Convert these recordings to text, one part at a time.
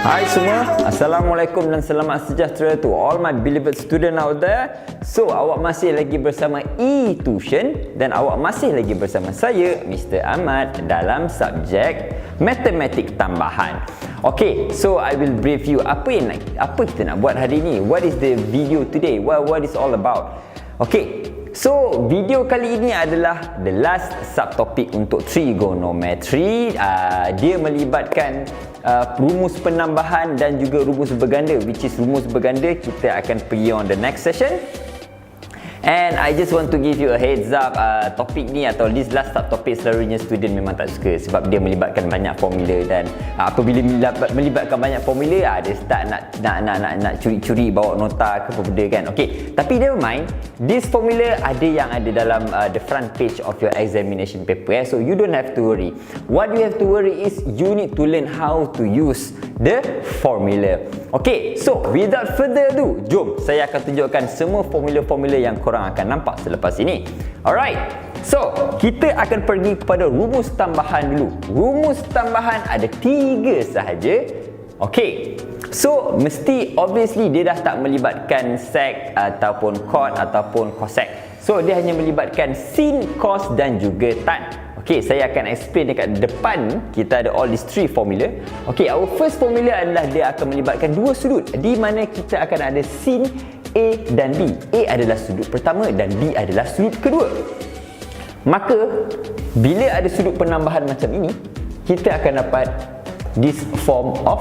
Hai semua, Assalamualaikum dan selamat sejahtera to all my beloved student out there. So, awak masih lagi bersama eTution dan awak masih lagi bersama saya, Mr. Ahmad, dalam subjek Matematik Tambahan. Okay, so I will brief you apa kita nak buat hari ni. What is the video today? What is all about? Okay, so video kali ini adalah the last subtopik untuk trigonometry. Dia melibatkan rumus penambahan dan juga rumus berganda, which is rumus berganda kita akan pergi on the next session. And I just want to give you a heads up, topik ni atau this last subtopik selalunya student memang tak suka sebab dia melibatkan banyak formula, dan apabila melibatkan banyak formula, dia start nak curi-curi bawa nota ke apa benda kan. Okay, tapi never mind, this formula ada yang ada dalam the front page of your examination paper, so you don't have to worry. What you have to worry is you need to learn how to use the formula. Okay, so without further ado, jom saya akan tunjukkan semua formula-formula yang korang akan nampak selepas ini. Alright, so kita akan pergi kepada rumus tambahan dulu. Rumus tambahan ada 3 sahaja. Okay, so mesti obviously dia dah tak melibatkan sec ataupun cot ataupun cosec. So dia hanya melibatkan sin, cos dan juga tan. Okay, saya akan explain dekat depan. Kita ada all these 3 formula. Okay, our first formula adalah dia akan melibatkan 2 sudut, di mana kita akan ada sin A dan B. A adalah sudut pertama dan B adalah sudut kedua. Maka bila ada sudut penambahan macam ini, kita akan dapat this form of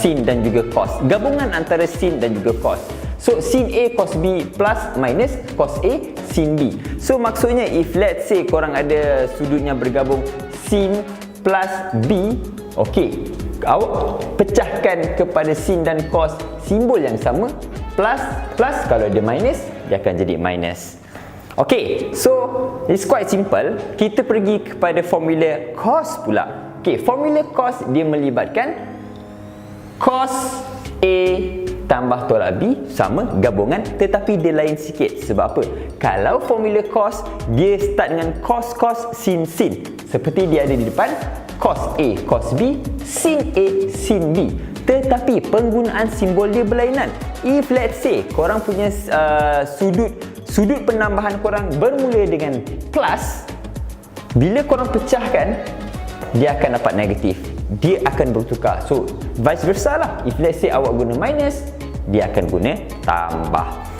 sin dan juga cos, gabungan antara sin dan juga cos. So sin A cos B plus minus cos A sin B. So maksudnya if let's say korang ada sudutnya bergabung sin plus B, okay, awak pecahkan kepada sin dan cos simbol yang sama, plus kalau dia minus, dia akan jadi minus. Okay, so it's quite simple. Kita pergi kepada formula cos pula. Okay, formula cos dia melibatkan cos A tambah tolak B sama gabungan, tetapi dia lain sikit. Sebab apa? Kalau formula cos, dia start dengan cos sin. Seperti dia ada di depan, cos A cos B, sin A sin B. Tetapi penggunaan simbol dia berlainan. If let's say korang punya sudut penambahan korang bermula dengan plus, bila korang pecahkan, dia akan dapat negatif. Dia akan bertukar. So vice versa lah. If let's say awak guna minus, dia akan guna tambah.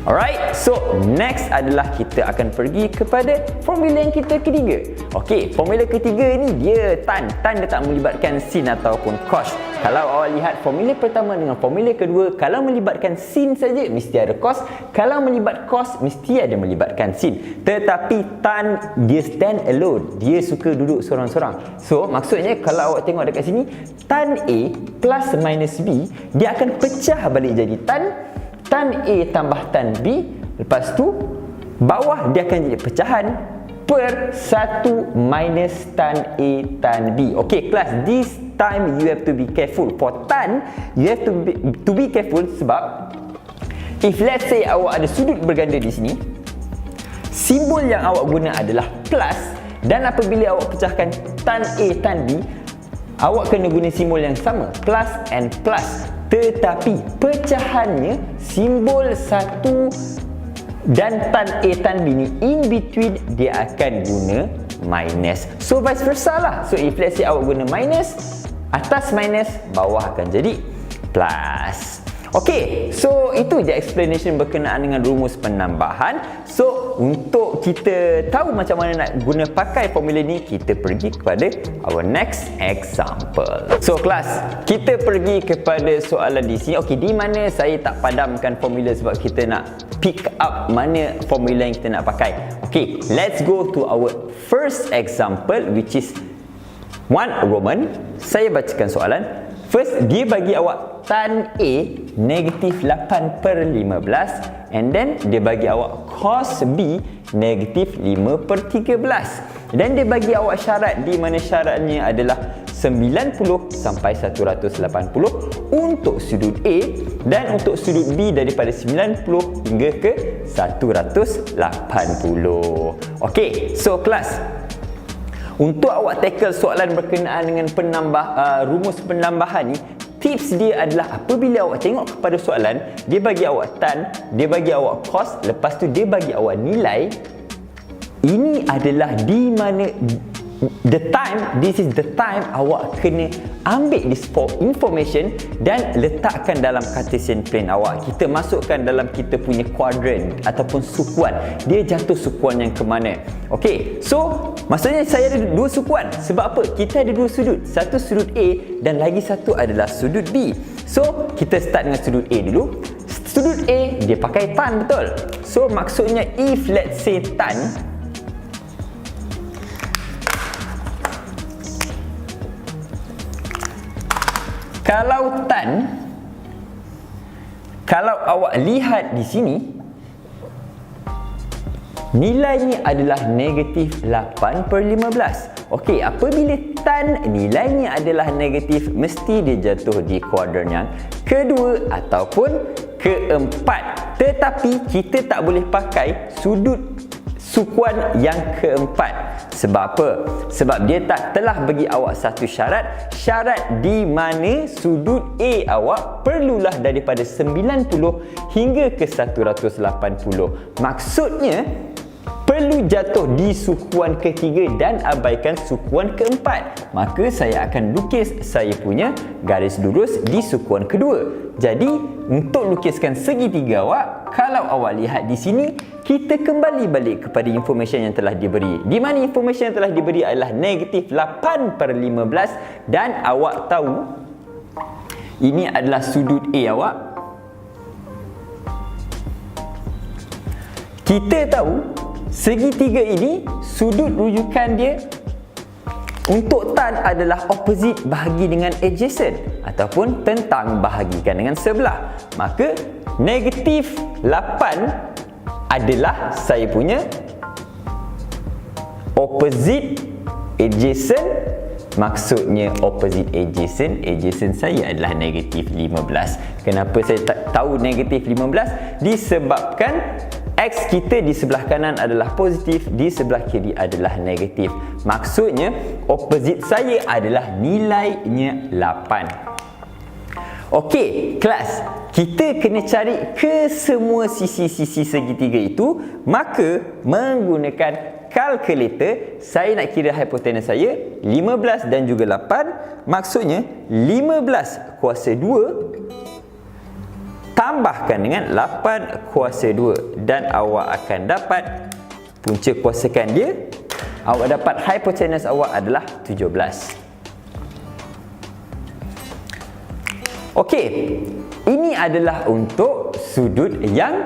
Alright, so next adalah kita akan pergi kepada formula yang kita ketiga. Okay, formula ketiga ni dia tan dia tak melibatkan sin ataupun cos. Kalau awak lihat formula pertama dengan formula kedua, kalau melibatkan sin saja mesti ada cos, kalau melibat cos mesti ada melibatkan sin. Tetapi tan dia stand alone, dia suka duduk sorang-sorang. So maksudnya kalau awak tengok dekat sini, tan A plus minus B, dia akan pecah balik jadi tan A tambah tan B. Lepas tu bawah dia akan jadi pecahan per 1 minus tan A tan B. Okay class, this time you have to be careful. For tan, you have to be careful sebab if let's say awak ada sudut berganda di sini, simbol yang awak guna adalah plus, dan apabila awak pecahkan tan A tan B, awak kena guna simbol yang sama, plus and plus. Tetapi pecahannya simbol 1 dan tan A tan B ni in between dia akan guna minus. So vice versa lah. So if let's say awak guna minus, atas minus, bawah akan jadi plus. Okay, so itu je explanation berkenaan dengan rumus penambahan. So untuk kita tahu macam mana nak guna pakai formula ni, kita pergi kepada our next example. So kelas, kita pergi kepada soalan di sini. Okay, di mana saya tak padamkan formula sebab kita nak pick up mana formula yang kita nak pakai. Okay, let's go to our first example, which is 1 Roman. Saya bacakan soalan. First, dia bagi awak tan A negatif 8 per 15, and then dia bagi awak cos B negatif 5 per 13, dan dia bagi awak syarat di mana syaratnya adalah 90 sampai 180 untuk sudut A, dan untuk sudut B daripada 90 hingga ke 180. Okay, so kelas, Untuk awak tackle soalan berkenaan dengan rumus penambahan ni, tips dia adalah apabila awak tengok kepada soalan, dia bagi awak tan, dia bagi awak cos, lepas tu dia bagi awak nilai. Ini adalah di mana this is the time awak kena ambil this information dan letakkan dalam Cartesian plane awak. Kita masukkan dalam kita punya quadrant ataupun sukuan. Dia jatuh sukuan yang ke mana. Okey, so maksudnya saya ada dua sukuan. Sebab apa? Kita ada dua sudut. Satu sudut A dan lagi satu adalah sudut B. So kita start dengan sudut A dulu. Sudut A dia pakai tan, betul? So maksudnya if let's say tan, kalau awak lihat di sini, nilainya adalah negatif 8/15. Okey, apabila tan nilainya adalah negatif, mesti dia jatuh di kuadran yang kedua ataupun keempat. Tetapi kita tak boleh pakai sudut sukuan yang keempat. Sebab apa? Sebab dia telah bagi awak satu syarat di mana sudut A awak perlulah daripada 90 hingga ke 180. Maksudnya perlu jatuh di sukuan ketiga dan abaikan sukuan keempat. Maka saya akan lukis saya punya garis lurus di sukuan kedua. Jadi untuk lukiskan segitiga awak, kalau awak lihat di sini, kita kembali balik kepada information yang telah diberi. Di mana information yang telah diberi adalah negatif 8/15 dan awak tahu ini adalah sudut A awak. Kita tahu segitiga ini sudut rujukan dia untuk tan adalah opposite bahagi dengan adjacent ataupun tentang bahagikan dengan sebelah. Maka negatif 8 adalah saya punya opposite adjacent. Maksudnya opposite adjacent saya adalah negatif 15. Kenapa saya tahu negatif 15? Disebabkan X kita di sebelah kanan adalah positif, di sebelah kiri adalah negatif. Maksudnya opposite saya adalah nilainya 8. Okey, kelas, kita kena cari ke semua sisi-sisi segitiga itu. Maka menggunakan kalkulator, saya nak kira hipotenus saya 15 dan juga 8. Maksudnya 15 kuasa 2 tambahkan dengan 8 kuasa 2 dan awak akan dapat punca kuasakan dia. Awak dapat hipotenus awak adalah 17. Okey, ini adalah untuk sudut yang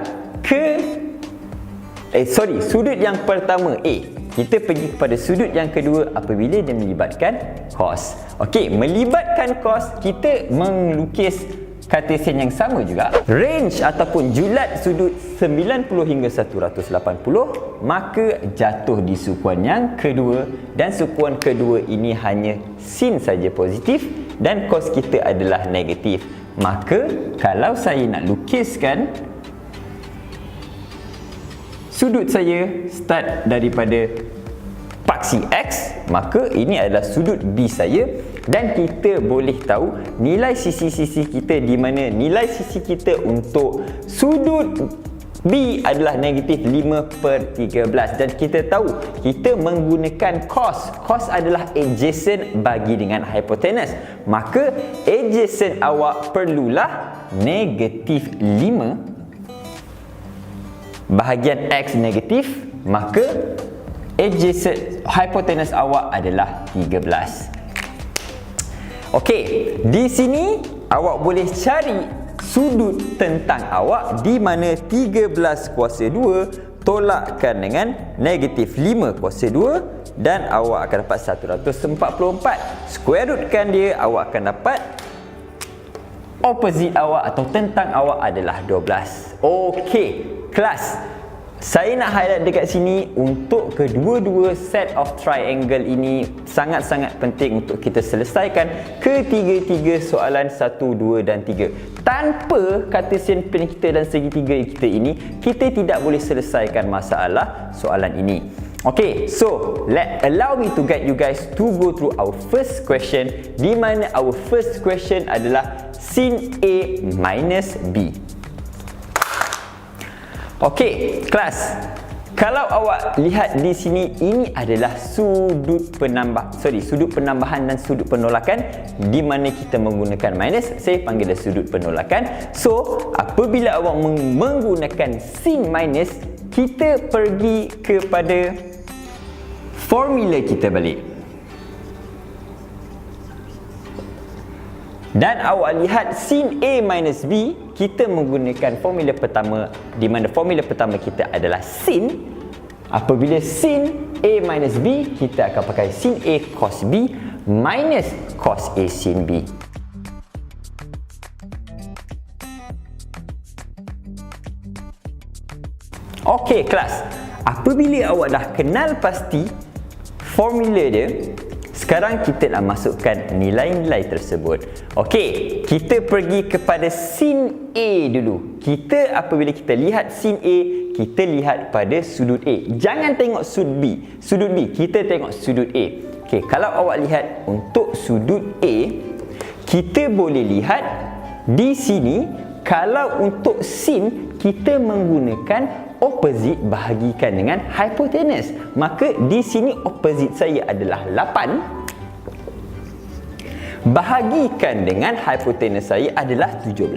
sudut yang pertama A. Kita pergi kepada sudut yang kedua apabila dia melibatkan cos. Okey, melibatkan cos, kita melukis Cartesian yang sama juga. Range ataupun julat sudut 90 hingga 180, maka jatuh di sukuan yang kedua, dan sukuan kedua ini hanya sin saja positif dan cos kita adalah negatif. Maka kalau saya nak lukiskan sudut saya start daripada paksi X, maka ini adalah sudut B saya. Dan kita boleh tahu nilai sisi-sisi kita, di mana nilai sisi kita untuk sudut B adalah negatif 5/13. Dan kita tahu kita menggunakan cos. Cos adalah adjacent bagi dengan hypotenuse. Maka adjacent awak perlulah negatif 5 bahagian X negatif. Maka adjacent hypotenuse awak adalah 13. Okey, di sini awak boleh cari sudut tentang awak, di mana 13 kuasa 2 tolakkan dengan negatif 5 kuasa 2 dan awak akan dapat 144. Square rootkan dia, awak akan dapat opposite awak atau tentang awak adalah 12. Okey, kelas, saya nak highlight dekat sini untuk kedua-dua set of triangle ini sangat-sangat penting untuk kita selesaikan ketiga-tiga soalan 1, 2 dan 3. Tanpa Cartesian plane kita dan segitiga kita ini, kita tidak boleh selesaikan masalah soalan ini. Okay, so allow me to guide you guys to go through our first question, di mana our first question adalah sin A minus B. Okay, kelas. Kalau awak lihat di sini, ini adalah sudut penambahan dan sudut penolakan, di mana kita menggunakan minus. Saya panggil dia sudut penolakan. So, apabila awak menggunakan sin minus, kita pergi kepada formula kita balik. Dan awak lihat sin A minus B, kita menggunakan formula pertama, di mana formula pertama kita adalah sin. Apabila sin A minus B, kita akan pakai sin A cos B minus cos A sin B. Okey kelas, apabila awak dah kenal pasti formula dia, sekarang kita nak masukkan nilai-nilai tersebut. Okey, kita pergi kepada sin A dulu. Apabila kita lihat sin A, kita lihat pada sudut A. Jangan tengok sudut B, kita tengok sudut A. Okey, kalau awak lihat untuk sudut A, kita boleh lihat di sini, kalau untuk sin, kita menggunakan opposite bahagikan dengan hypotenuse. Maka di sini opposite saya adalah 8. Bahagikan dengan hypotenuse saya adalah 17.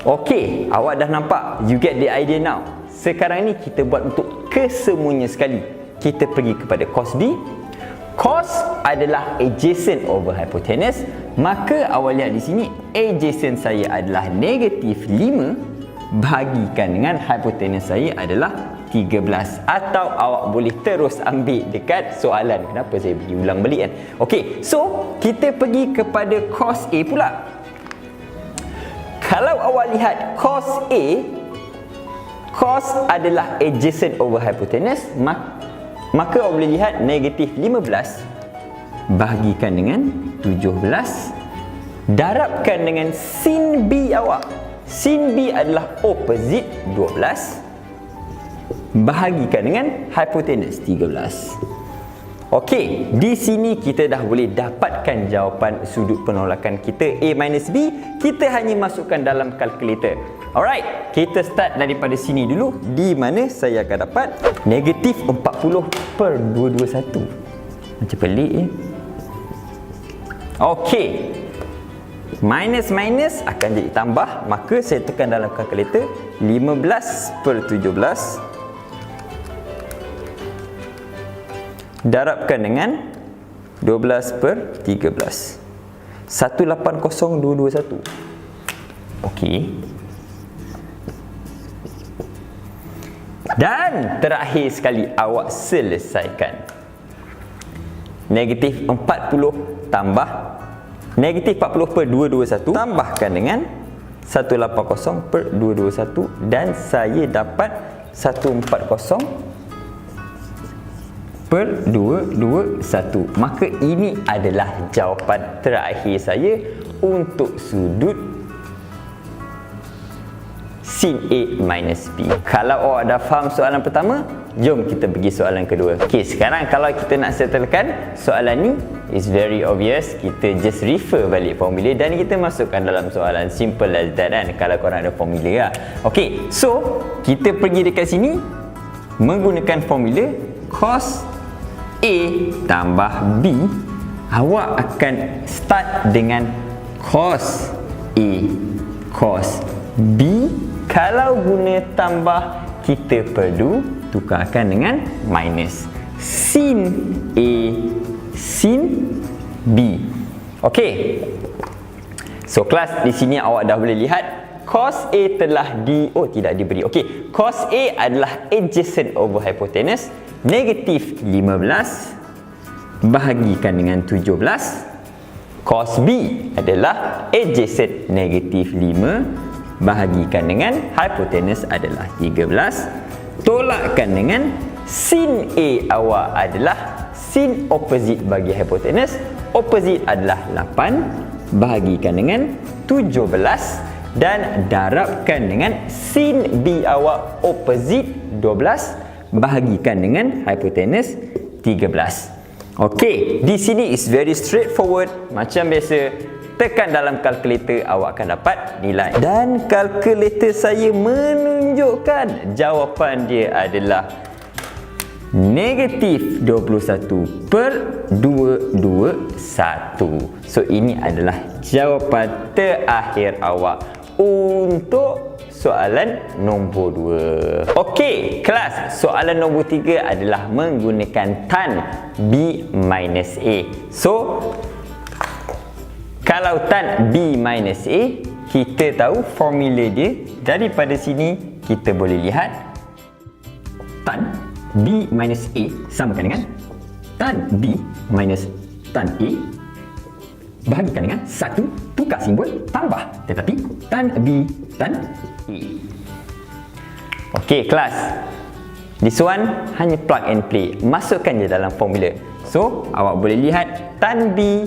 Okey, awak dah nampak? You get the idea now. Sekarang ni kita buat untuk kesemuanya sekali. Kita pergi kepada cos B. Cos adalah adjacent over hypotenuse. Maka awak lihat di sini, adjacent saya adalah negatif 5. Bahagikan dengan hypotenuse saya adalah 13. Atau awak boleh terus ambil dekat soalan. Kenapa saya pergi ulang balik kan? Okey, so kita pergi kepada cos A pula. Kalau awak lihat cos A, cos adalah adjacent over hypotenuse, maka awak boleh lihat negatif 15 bahagikan dengan 17, darabkan dengan sin B awak. Sin B adalah opposite 12, bahagikan dengan hypotenuse 13. Okey, di sini kita dah boleh dapatkan jawapan sudut penolakan kita A minus B. Kita hanya masukkan dalam kalkulator. Alright, kita start daripada sini dulu, di mana saya akan dapat negatif 40/221. Macam pelik ya. Okey, minus akan jadi tambah, maka saya tekan dalam kalkulator 15/17 darabkan dengan 12/13, 180221. Okey. Dan terakhir sekali awak selesaikan. Negatif 40 tambah negatif 40/221 tambahkan dengan 180/221 dan saya dapat 140/221. Maka ini adalah jawapan terakhir saya untuk sudut sin A minus B. Kalau awak dah faham soalan pertama, jom kita pergi soalan kedua. Okey, sekarang kalau kita nak settlekan soalan ni, is very obvious. Kita just refer balik formula dan kita masukkan dalam soalan. Simple as that kan, kalau korang ada formula lah. Okey, so kita pergi dekat sini menggunakan formula cos A tambah B. Awak akan start dengan cos A cos B. Kalau guna tambah, kita perlu tukarkan dengan minus. Sin A sin B. Okey. So kelas, di sini awak dah boleh lihat cos A telah tidak diberi. Okey, cos A adalah adjacent over hypotenuse, negatif 15 bahagikan dengan 17. Cos B adalah adjacent negatif 5 bahagikan dengan hypotenuse adalah 13. Tolakkan dengan sin A awak adalah sin opposite bagi hypotenuse. Opposite adalah 8 bahagikan dengan 17. dan darabkan dengan sin B awak opposite 12 bahagikan dengan hypotenuse 13. Okey, di sini is very straightforward. Macam biasa, tekan dalam kalkulator, awak akan dapat nilai. Dan kalkulator saya menunjukkan jawapan dia adalah negatif 21/221. So ini adalah jawapan terakhir awak untuk soalan nombor 2. Okey, kelas, soalan nombor 3 adalah menggunakan tan B minus A. So kalau tan B minus A, kita tahu formula dia. Daripada sini kita boleh lihat tan B minus A samakan dengan tan B minus tan A bahagikan dengan 1, tukar simbol, tambah. Tetapi tan B tan A. Okey kelas, this one hanya plug and play. Masukkan je dalam formula. So awak boleh lihat tan B,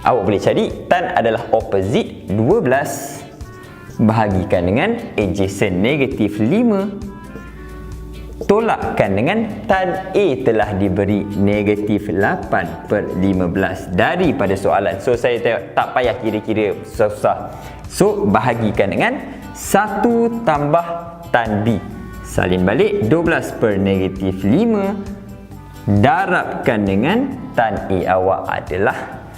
awak boleh cari tan adalah opposite 12 bahagikan dengan adjacent negatif 5, tolakkan dengan tan A telah diberi negatif 8/15 daripada soalan. So saya tak payah kira-kira susah. So bahagikan dengan 1 tambah tan B, salin balik 12/-5, darabkan dengan tan A awak adalah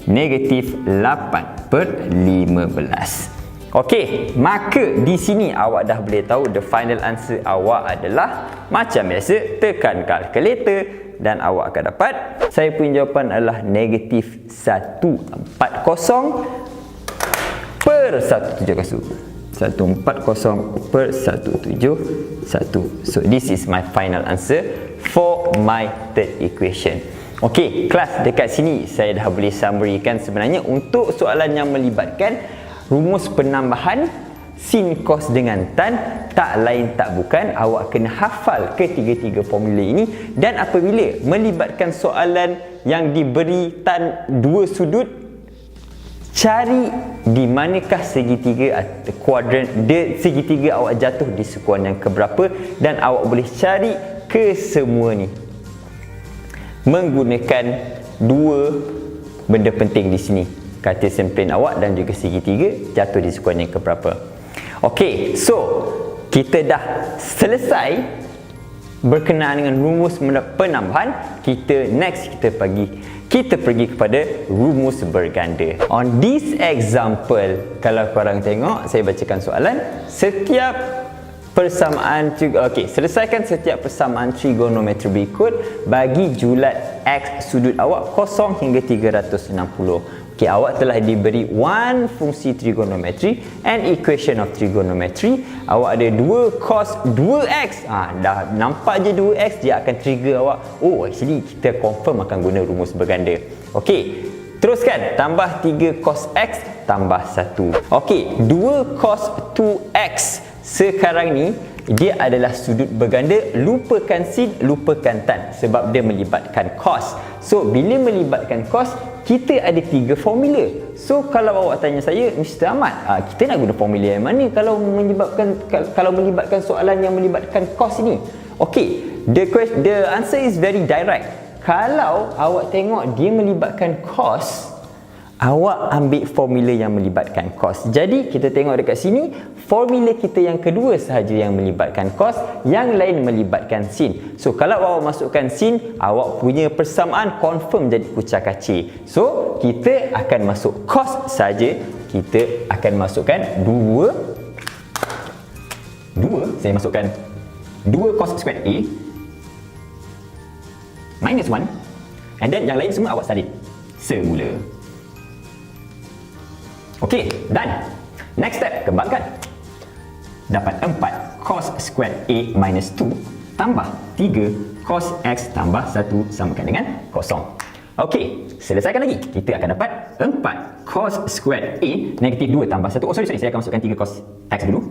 negatif 8/15. Okey, maka di sini awak dah boleh tahu the final answer awak adalah macam biasa, tekan kalkulator dan awak akan dapat, saya punya jawapan adalah negatif 140/170. 140/171. So this is my final answer for my third equation. Okey, kelas, dekat sini saya dah boleh summary-kan sebenarnya untuk soalan yang melibatkan rumus penambahan sin cos dengan tan, tak lain tak bukan awak kena hafal ketiga-tiga formula ini. Dan apabila melibatkan soalan yang diberi tan dua sudut, cari di manakah segitiga atau kuadran segitiga awak jatuh di sekuan yang keberapa, dan awak boleh cari ke semua ni menggunakan dua benda penting di sini, Cartesian plane awak dan juga segitiga jatuh di sekuan yang keberapa. Okey, so kita dah selesai berkenaan dengan rumus penambahan. Kita pergi kepada rumus berganda. On this example, kalau korang tengok, saya bacakan soalan. Setiap persamaan, selesaikan setiap persamaan trigonometri berikut bagi julat X sudut awak 0 hingga 360. Okey, awak telah diberi one fungsi trigonometri, an equation of trigonometry. Awak ada 2 cos 2x. Dah nampak je 2x, dia akan trigger awak. Oh, actually kita confirm akan guna rumus berganda. Okey, teruskan, tambah 3 cos x tambah 1. Okey, 2 cos 2x sekarang ni dia adalah sudut berganda. Lupakan sin, lupakan tan sebab dia melibatkan cos. So bila melibatkan cos, kita ada 3 formula. So kalau awak tanya saya, Mr. Ahmad, kita nak guna formula yang mana kalau melibatkan soalan yang melibatkan cos ini? Okey, the answer is very direct. Kalau awak tengok dia melibatkan cos, awak ambil formula yang melibatkan cos. Jadi kita tengok dekat sini, formula kita yang kedua sahaja yang melibatkan cos, yang lain melibatkan sin. So kalau awak masukkan sin, awak punya persamaan confirm jadi kucak-kacir. So kita akan masuk cos saja. Kita akan masukkan 2, saya masukkan 2 cos squared A minus 1, and then yang lain semua awak salin semula. Okey, dan next step, kembangkan. Dapat 4 cos squared A minus 2 tambah 3 cos x tambah 1 samakan dengan 0. Okey, selesaikan lagi. Kita akan dapat 4 cos squared A negatif 2 tambah 1. Oh sorry, saya akan masukkan 3 cos x dulu.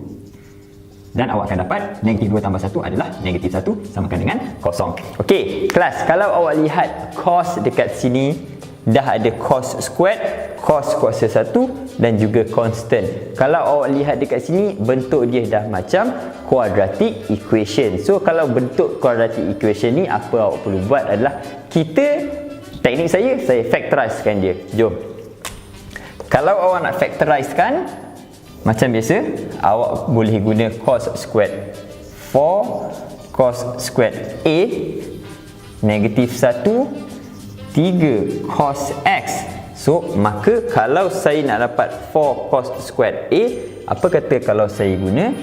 Dan awak akan dapat negatif 2 tambah 1 adalah negatif 1 samakan dengan 0. Okey, kelas, kalau awak lihat cos dekat sini dah ada cos squared, cos kuasa 1 dan juga constant. Kalau awak lihat dekat sini, bentuk dia dah macam quadratic equation. So kalau bentuk quadratic equation ni, apa awak perlu buat adalah teknik saya factorizekan dia. Jom. Kalau awak nak factorizekan, macam biasa, awak boleh guna cos squared 4 cos squared A negatif 1 3 cos X. So, maka kalau saya nak dapat 4 cos squared A, apa kata kalau saya guna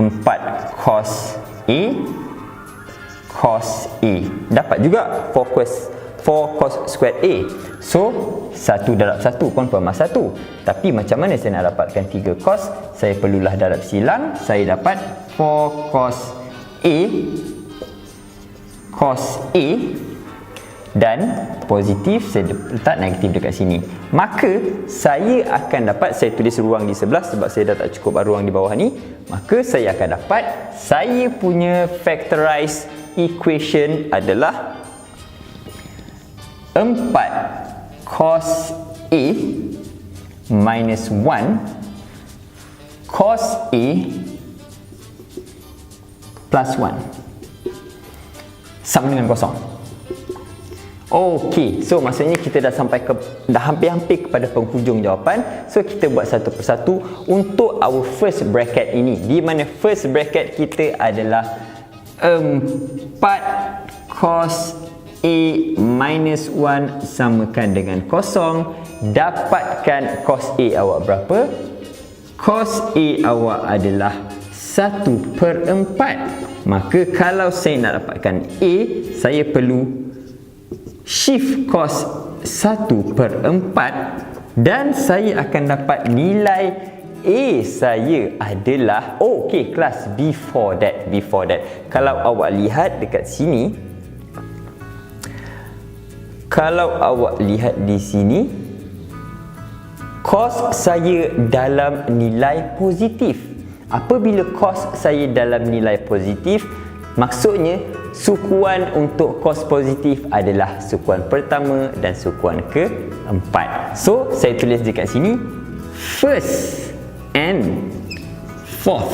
4 cos A cos A. Dapat juga 4 cos squared A. So, 1 darab 1 confirm 1. Tapi macam mana saya nak dapatkan 3 cos? Saya perlulah darab silang. Saya dapat 4 cos A cos A dan positif, saya letak negatif dekat sini. Maka saya akan dapat, saya tulis ruang di sebelah sebab saya dah tak cukup ruang di bawah ni. Maka saya akan dapat, saya punya factorized equation adalah 4 cos A minus 1 cos A plus 1 sama dengan kosong. Okey, so maksudnya kita dah sampai dah hampir-hampir kepada penghujung jawapan. So kita buat satu persatu untuk our first bracket ini, di mana first bracket kita adalah 4 cos A minus 1 samakan dengan kosong. Dapatkan cos A awak berapa? Cos A awak adalah 1/4. Maka kalau saya nak dapatkan A, saya perlu shift cos 1/4 dan saya akan dapat nilai A saya adalah, okey kelas, before that, kalau awak lihat dekat sini, kalau awak lihat di sini, cos saya dalam nilai positif. Apabila cos saya dalam nilai positif, maksudnya sukuan untuk cos positif adalah sukuan pertama dan sukuan keempat. So, saya tulis dekat sini first and fourth.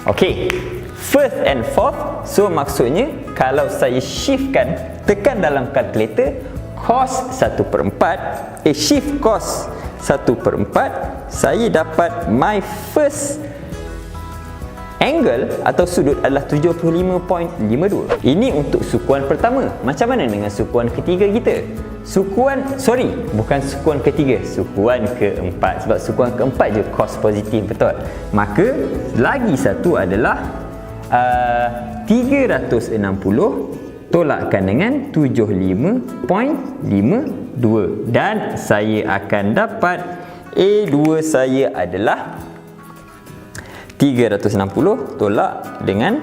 Okey, first and fourth. So, maksudnya kalau saya shiftkan, tekan dalam kalkulator, cos 1/4, shift cos 1/4, saya dapat my first angle atau sudut adalah 75.52. Ini untuk sukuan pertama. Macam mana dengan sukuan ketiga kita? Bukan sukuan ketiga, sukuan keempat. Sebab sukuan keempat je cos positif, betul. Maka lagi satu adalah 360 tolakkan dengan 75.52 dan saya akan dapat A2 saya adalah 360 tolak dengan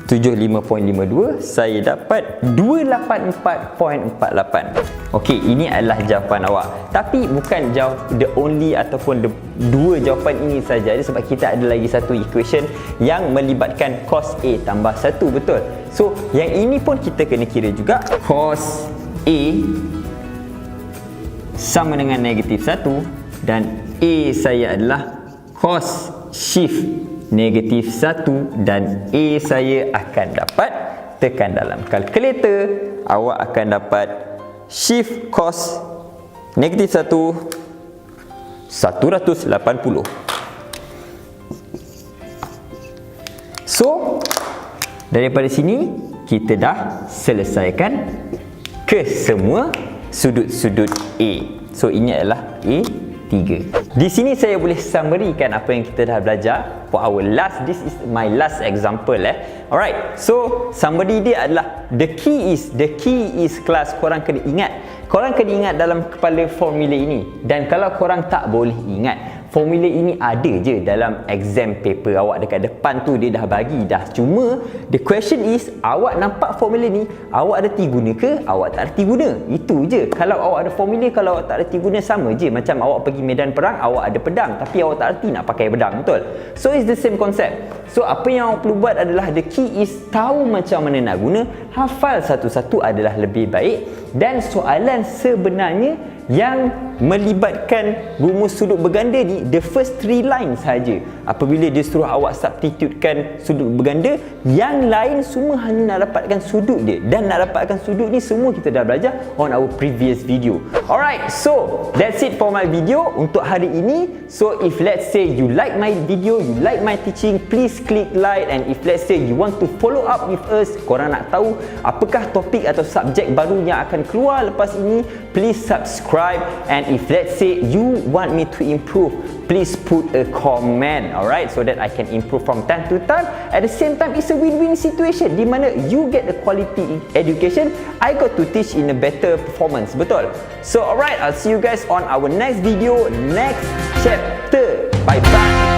75.52, saya dapat 284.48. Okey, ini adalah jawapan awak. Tapi bukan the only ataupun dua jawapan ini saja, sebab kita ada lagi satu equation yang melibatkan cos A tambah 1, betul? So, yang ini pun kita kena kira juga. Cos A sama dengan negatif 1 dan A saya adalah cos shift negatif 1 dan A saya akan dapat, tekan dalam kalkulator, awak akan dapat shift cos negatif 1 180. So, daripada sini kita dah selesaikan ke semua sudut-sudut A. So, ini adalah A3. Di sini saya boleh summary-kan apa yang kita dah belajar for our this is my last example. Alright, so summary dia adalah the key is kelas, korang kena ingat dalam kepala formula ini. Dan kalau korang tak boleh ingat, formula ini ada je dalam exam paper awak dekat depan tu, dia dah bagi dah. Cuma the question is, awak nampak formula ni, awak reti guna ke, awak tak reti guna? Itu je. Kalau awak ada formula, kalau awak tak reti guna, sama je macam awak pergi medan perang, awak ada pedang tapi awak tak reti nak pakai pedang, betul? So it's the same concept. So apa yang awak perlu buat adalah the key is tahu macam mana nak guna hafal satu-satu adalah lebih baik. Dan soalan sebenarnya yang melibatkan rumus sudut berganda ni, the first 3 line saja. Apabila dia suruh awak substitutekan sudut berganda, yang lain semua hanya nak dapatkan sudut dia. Dan nak dapatkan sudut ni semua kita dah belajar on our previous video. Alright, so that's it for my video untuk hari ini. So if let's say you like my video, you like my teaching, please click like. And if let's say you want to follow up with us, korang nak tahu apakah topik atau subjek baru yang akan keluar lepas ini, please subscribe. And if let's say you want me to improve, please put a comment, alright, so that I can improve from time to time. At the same time, it's a win-win situation di mana you get a quality education, I got to teach in a better performance, betul? So alright, I'll see you guys on our next video, next chapter. Bye bye.